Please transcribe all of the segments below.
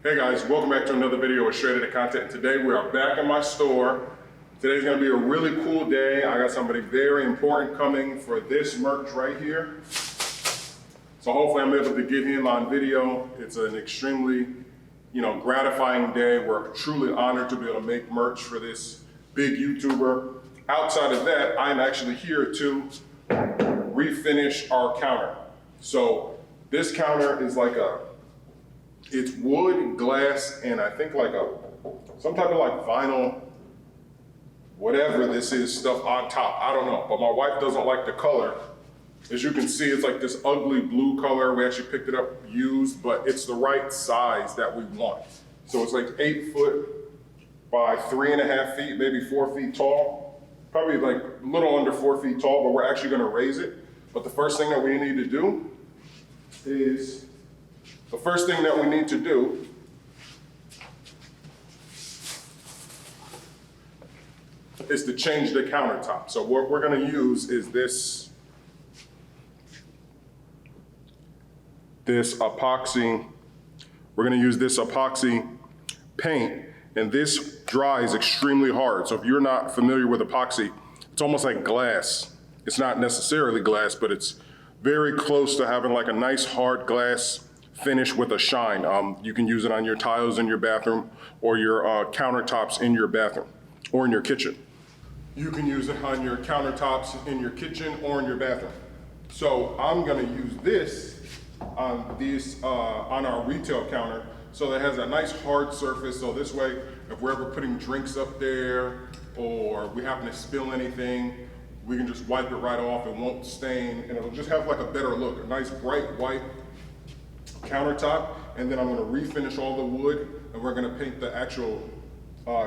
Hey guys, welcome back to another video with Straight Outta Content. Today we are back in my store. Today's gonna be a really cool day. I got somebody very important coming for this merch right here. So hopefully I'm able to get him on video. It's an extremely, gratifying day. We're truly honored to be able to make merch for this big YouTuber. Outside of that, I'm actually here to refinish our counter. So this counter is it's wood, glass, and I think some type of vinyl, whatever this is, stuff on top. I don't know, but my wife doesn't like the color. As you can see, it's like this ugly blue color. We actually picked it up used, but it's the right size that we want. So it's like 8 foot by 3.5 feet, maybe 4 feet tall. Probably like a little under 4 feet tall, but we're actually gonna raise it. But the first thing that we need to do is to change the countertop. So what we're gonna use is this epoxy. We're gonna use this epoxy paint, and this dries extremely hard. So if you're not familiar with epoxy, it's almost like glass. It's not necessarily glass, but it's very close to having like a nice hard glass finish with a shine. You can use it on your tiles in your bathroom or your countertops in your bathroom or in your kitchen. You can use it on your countertops in your kitchen or in your bathroom. So I'm gonna use this on our retail counter, so that it has a nice hard surface. So this way, if we're ever putting drinks up there or we happen to spill anything, we can just wipe it right off. It won't stain, and it'll just have like a better look, a nice bright white countertop. And then I'm gonna refinish all the wood, and we're gonna paint the actual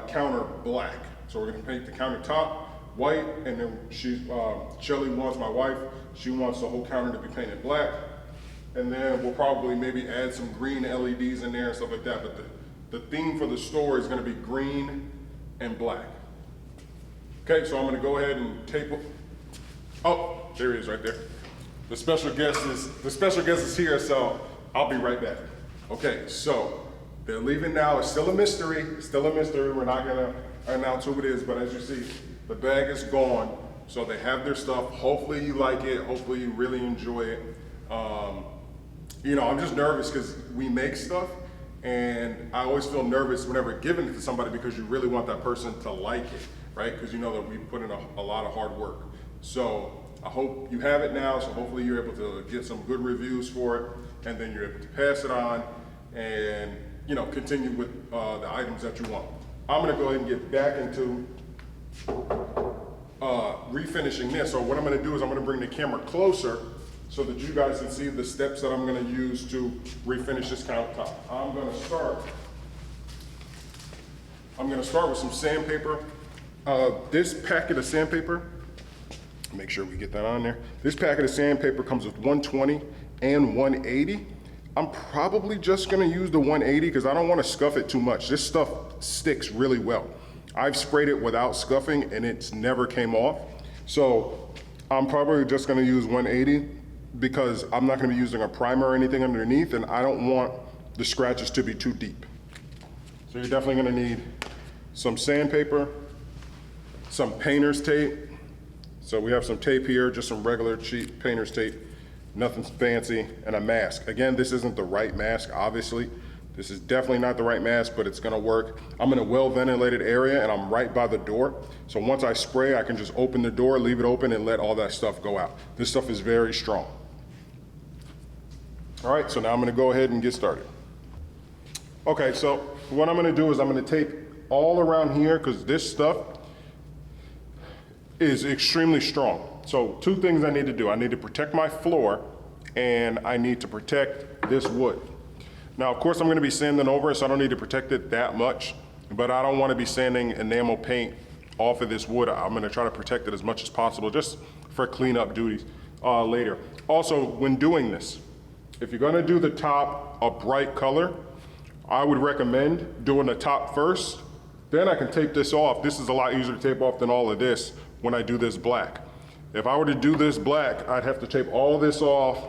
counter black. So we're gonna paint the countertop white, and then Shelly wants, my wife, she wants the whole counter to be painted black. And then we'll probably maybe add some green LEDs in there and stuff like that. But the theme for the store is gonna be green and black. Okay, so I'm gonna go ahead and tape it. Oh, there he is right there. The special guest is here, so I'll be right back. Okay, so they're leaving now. It's still a mystery. It's still a mystery. We're not gonna announce who it is, but as you see, the bag is gone. So they have their stuff. Hopefully you like it. Hopefully you really enjoy it. I'm just nervous because we make stuff, and I always feel nervous whenever giving it to somebody because you really want that person to like it, right? Because you know that we put in a lot of hard work. So I hope you have it now. So hopefully you're able to get some good reviews for it, and then you're able to pass it on and continue with the items that you want. I'm gonna go ahead and get back into refinishing this. So what I'm gonna do is I'm gonna bring the camera closer so that you guys can see the steps that I'm gonna use to refinish this countertop. I'm gonna start with some sandpaper. This packet of sandpaper, make sure we get that on there. This packet of sandpaper comes with 120 and 180. I'm probably just gonna use the 180 because I don't wanna scuff it too much. This stuff sticks really well. I've sprayed it without scuffing and it's never came off. So I'm probably just gonna use 180 because I'm not gonna be using a primer or anything underneath, and I don't want the scratches to be too deep. So you're definitely gonna need some sandpaper, some painter's tape. So we have some tape here, just some regular cheap painter's tape, nothing fancy, and a mask. Again, this isn't the right mask, obviously. This is definitely not the right mask, but it's gonna work. I'm in a well-ventilated area and I'm right by the door. So once I spray, I can just open the door, leave it open, and let all that stuff go out. This stuff is very strong. All right, so now I'm gonna go ahead and get started. Okay, so what I'm gonna do is I'm gonna tape all around here because this stuff is extremely strong. So 2 things I need to do. I need to protect my floor and I need to protect this wood. Now, of course, I'm gonna be sanding over it, so I don't need to protect it that much, but I don't wanna be sanding enamel paint off of this wood. I'm gonna try to protect it as much as possible just for cleanup duties later. Also, when doing this, if you're gonna do the top a bright color, I would recommend doing the top first, then I can tape this off. This is a lot easier to tape off than all of this when I do this black. If I were to do this black, I'd have to tape all this off,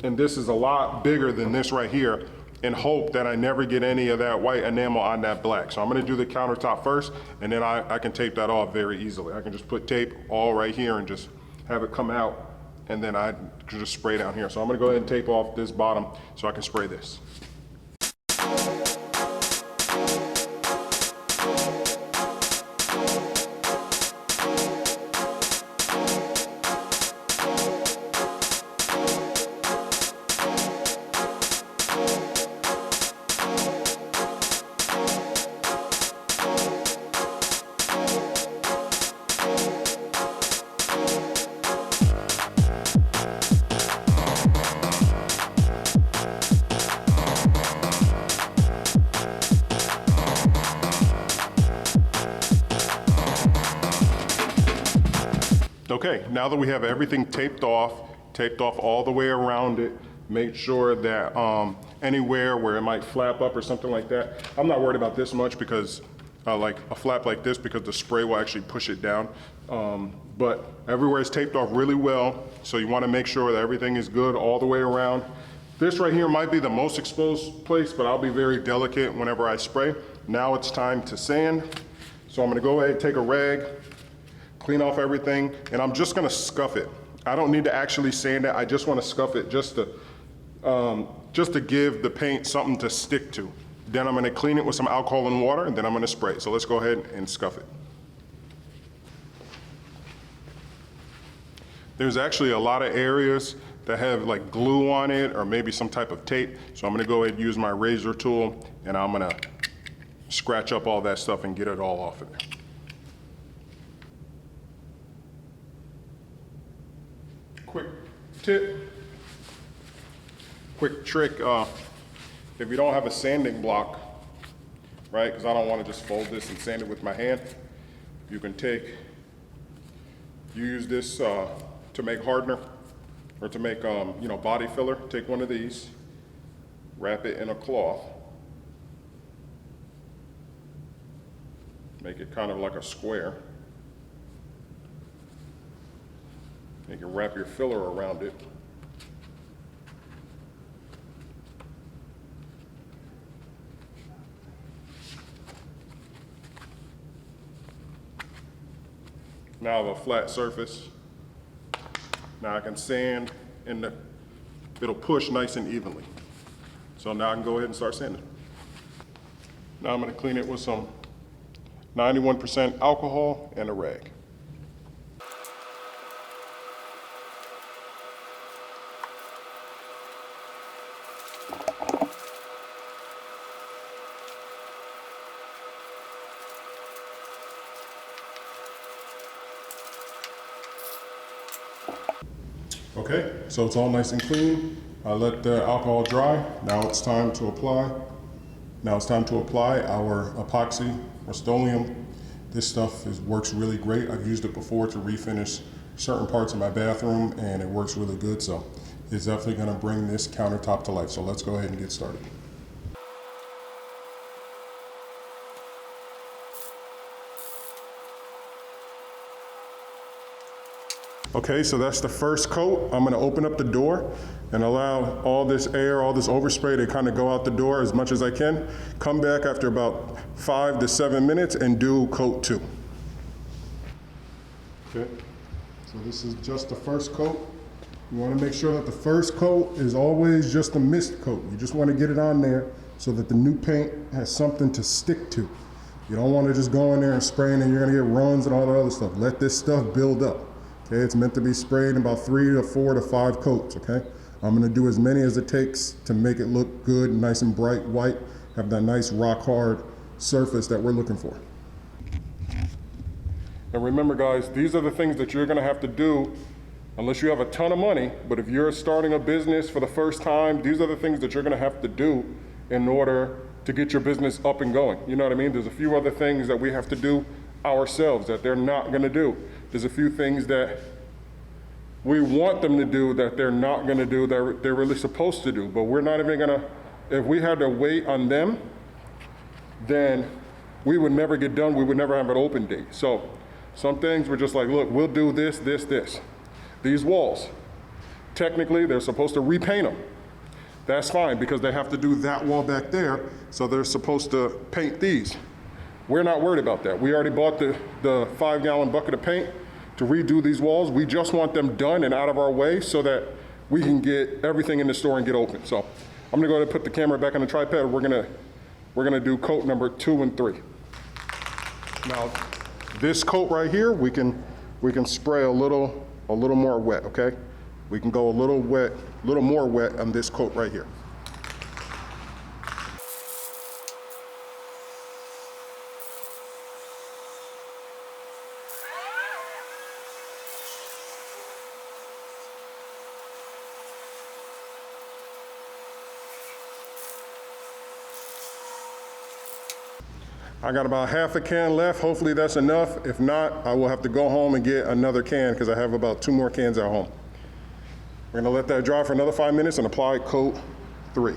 and this is a lot bigger than this right here, and hope that I never get any of that white enamel on that black. So I'm gonna do the countertop first, and then I can tape that off very easily. I can just put tape all right here and just have it come out, and then I can just spray down here. So I'm gonna go ahead and tape off this bottom so I can spray this. Okay, now that we have everything taped off all the way around it, make sure that anywhere where it might flap up or something like that, I'm not worried about this much because like a flap like this, because the spray will actually push it down. But everywhere is taped off really well, so you want to make sure that everything is good all the way around. This right here might be the most exposed place, but I'll be very delicate whenever I spray. Now it's time to sand. So I'm going to go ahead and take a rag, clean off everything, and I'm just gonna scuff it. I don't need to actually sand it, I just wanna scuff it just to give the paint something to stick to. Then I'm gonna clean it with some alcohol and water, and then I'm gonna spray. So let's go ahead and scuff it. There's actually a lot of areas that have like glue on it or maybe some type of tape. So I'm gonna go ahead and use my razor tool, and I'm gonna scratch up all that stuff and get it all off of there. Quick tip, quick trick, if you don't have a sanding block, right, because I don't want to just fold this and sand it with my hand, you can use this to make hardener or to make body filler. Take one of these, wrap it in a cloth, make it kind of like a square. You can wrap your filler around it. Now I have a flat surface. Now I can sand and it'll push nice and evenly. So now I can go ahead and start sanding. Now I'm going to clean it with some 91% alcohol and a rag. Okay, so it's all nice and clean. I let the alcohol dry. Now it's time to apply. Now it's time to apply our epoxy Rust-Oleum. This stuff works really great. I've used it before to refinish certain parts of my bathroom, and it works really good. So it's definitely going to bring this countertop to life. So let's go ahead and get started. Okay, so that's the first coat. I'm gonna open up the door and allow all this air, all this overspray to kind of go out the door as much as I can. Come back after about 5 to 7 minutes and do coat 2. Okay, so this is just the first coat. You wanna make sure that the first coat is always just a mist coat. You just wanna get it on there so that the new paint has something to stick to. You don't wanna just go in there and spray and you're gonna get runs and all the other stuff. Let this stuff build up. Okay, it's meant to be sprayed in about 3 to 4 to 5 coats, okay? I'm gonna do as many as it takes to make it look good, nice and bright white, have that nice rock hard surface that we're looking for. And remember guys, these are the things that you're gonna have to do unless you have a ton of money, but if you're starting a business for the first time, these are the things that you're gonna have to do in order to get your business up and going. You know what I mean? There's a few other things that we have to do ourselves that they're not gonna do. There's a few things that we want them to do that they're not gonna do that they're really supposed to do, but we're not even gonna, if we had to wait on them, then we would never get done, we would never have an open date. So some things we're just like, look, we'll do this, this, this. These walls, technically they're supposed to repaint them. that's fine because they have to do that wall back there, so they're supposed to paint these. We're not worried about that. We already bought the 5-gallon bucket of paint to redo these walls. We just want them done and out of our way so that we can get everything in the store and get open. So I'm gonna go ahead and put the camera back on the tripod. We're gonna do coat number 2 and 3. Now, this coat right here, we can spray a little more wet, okay? We can go a little more wet on this coat right here. I got about half a can left. Hopefully that's enough. If not, I will have to go home and get another can because I have about 2 more cans at home. We're gonna let that dry for another 5 minutes and apply coat 3.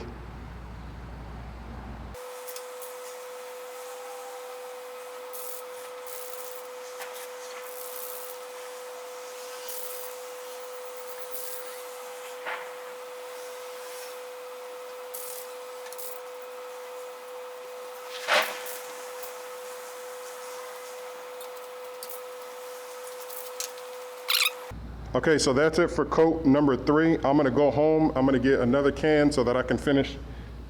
Okay, so that's it for coat number 3. I'm gonna go home, I'm gonna get another can so that I can finish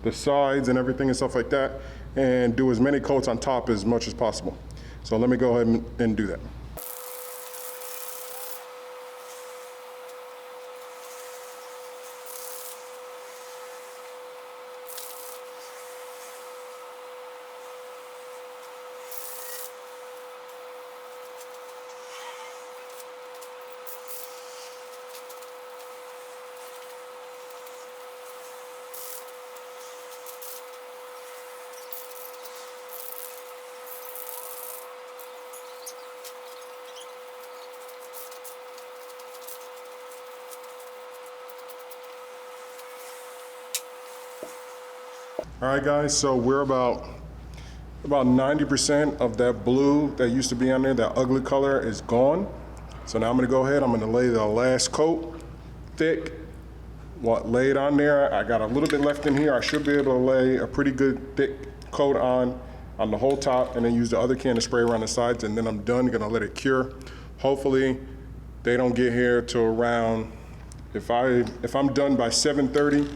the sides and everything and stuff like that and do as many coats on top as much as possible. So let me go ahead and do that. All right, guys, so we're about 90% of that blue that used to be on there, that ugly color, is gone. So now I'm gonna go ahead, I'm gonna lay the last coat, thick, lay it on there. I got a little bit left in here. I should be able to lay a pretty good thick coat on the whole top and then use the other can to spray around the sides, and then I'm done, gonna let it cure. Hopefully they don't get here till around, if I'm done by 7:30,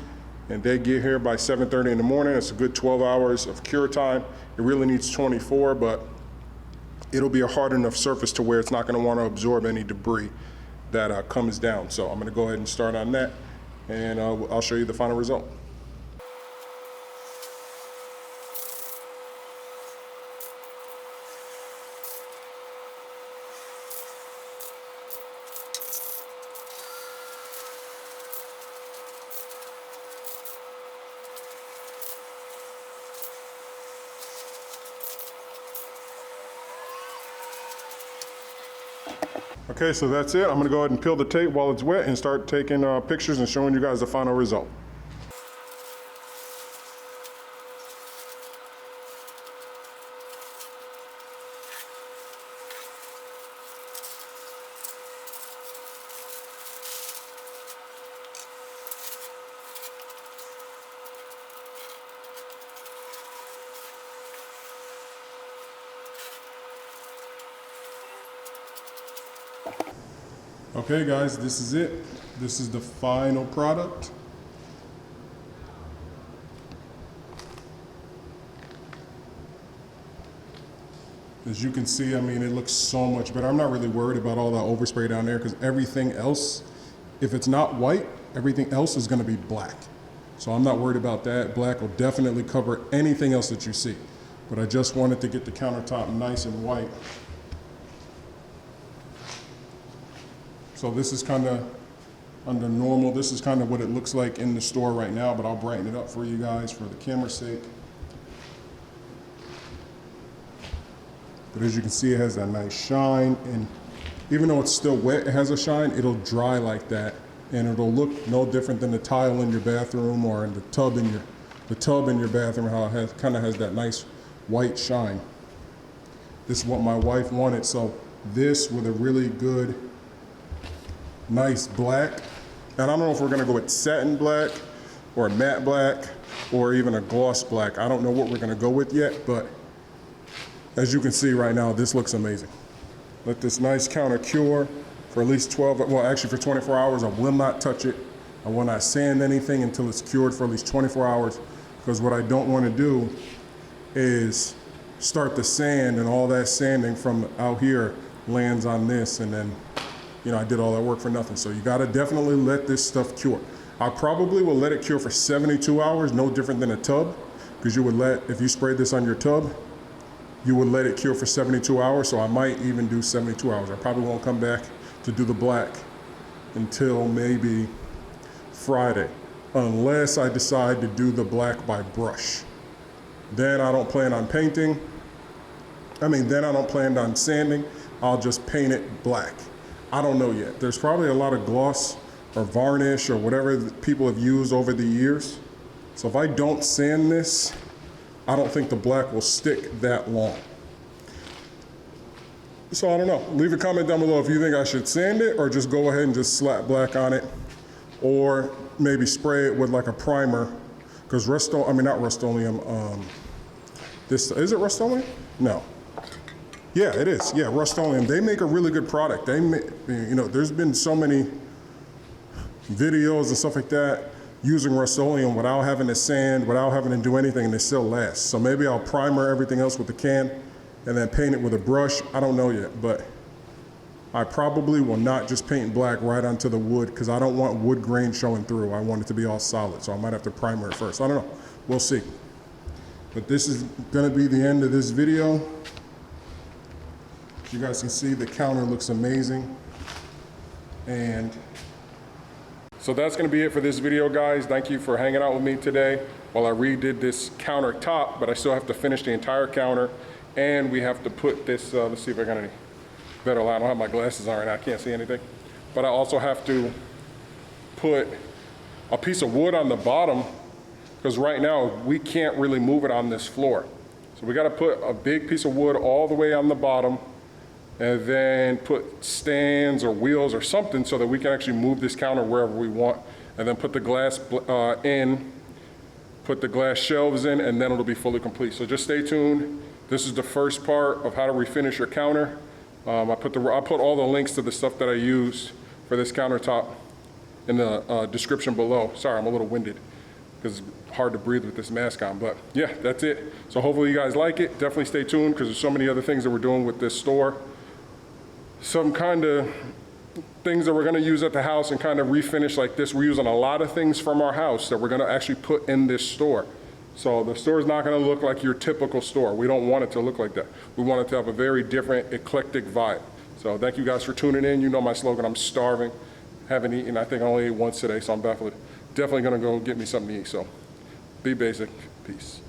and they get here by 7:30 in the morning, it's a good 12 hours of cure time. It really needs 24, but it'll be a hard enough surface to where it's not gonna wanna absorb any debris that comes down. So I'm gonna go ahead and start on that, and I'll show you the final result. Okay, so that's it. I'm gonna go ahead and peel the tape while it's wet and start taking pictures and showing you guys the final result. Okay guys, this is it. This is the final product. As you can see, I mean, it looks so much better. I'm not really worried about all that overspray down there because everything else, if it's not white, everything else is gonna be black. So I'm not worried about that. Black will definitely cover anything else that you see. But I just wanted to get the countertop nice and white. So this is kind of under normal. This is kind of what it looks like in the store right now, but I'll brighten it up for you guys for the camera's sake. But as you can see, it has that nice shine, and even though it's still wet, it has a shine, it'll dry like that, and it'll look no different than the tile in your bathroom or in the tub in your bathroom, how it kind of has that nice white shine. This is what my wife wanted, so this with a really good nice black, and I don't know if we're gonna go with satin black or a matte black, or even a gloss black. I don't know what we're gonna go with yet, but as you can see right now, this looks amazing. Let this nice counter cure for at least 12, well actually for 24 hours. I will not touch it. I will not sand anything until it's cured for at least 24 hours, because what I don't want to do is start the sand and all that sanding from out here lands on this, and then, you know, I did all that work for nothing. So you gotta definitely let this stuff cure. I probably will let it cure for 72 hours, no different than a tub, because you would let, if you sprayed this on your tub, you would let it cure for 72 hours, so I might even do 72 hours. I probably won't come back to do the black until maybe Friday, unless I decide to do the black by brush. Then I don't plan on painting. Then I don't plan on sanding. I'll just paint it black. I don't know yet. There's probably a lot of gloss or varnish or whatever that people have used over the years. So if I don't sand this, I don't think the black will stick that long. So I don't know. Leave a comment down below if you think I should sand it or just go ahead and just slap black on it, or maybe spray it with like a primer. Because not Rust-Oleum, is it Rust-Oleum? No. Yeah, it is. Yeah, Rust-Oleum. They make a really good product. There's been so many videos and stuff like that using Rust-Oleum without having to sand, without having to do anything, and it still lasts. So maybe I'll primer everything else with the can and then paint it with a brush. I don't know yet, but I probably will not just paint black right onto the wood, because I don't want wood grain showing through. I want it to be all solid, so I might have to primer it first. I don't know. We'll see. But this is going to be the end of this video. You guys can see the counter looks amazing. And so that's going to be it for this video, guys. Thank you for hanging out with me today while I redid this countertop, but I still have to finish the entire counter, and we have to put this, let's see if I got any better light. I don't have my glasses on right now, I can't see anything. But I also have to put a piece of wood on the bottom, because right now we can't really move it on this floor. So we got to put a big piece of wood all the way on the bottom, and then put stands or wheels or something so that we can actually move this counter wherever we want, and then put the glass in, put the glass shelves in, and then it'll be fully complete. So just stay tuned. This is the first part of how to refinish your counter. I put all the links to the stuff that I used for this countertop in the description below. Sorry, I'm a little winded because it's hard to breathe with this mask on, but yeah, that's it. So hopefully you guys like it. Definitely stay tuned, because there's so many other things that we're doing with this store. Some kind of things that we're gonna use at the house and kind of refinish like this. We're using a lot of things from our house that we're gonna actually put in this store. So the store is not gonna look like your typical store. We don't want it to look like that. We want it to have a very different, eclectic vibe. So thank you guys for tuning in. You know my slogan, I'm starving. Haven't eaten, I think I only ate once today, so I'm definitely gonna go get me something to eat. So be basic, peace.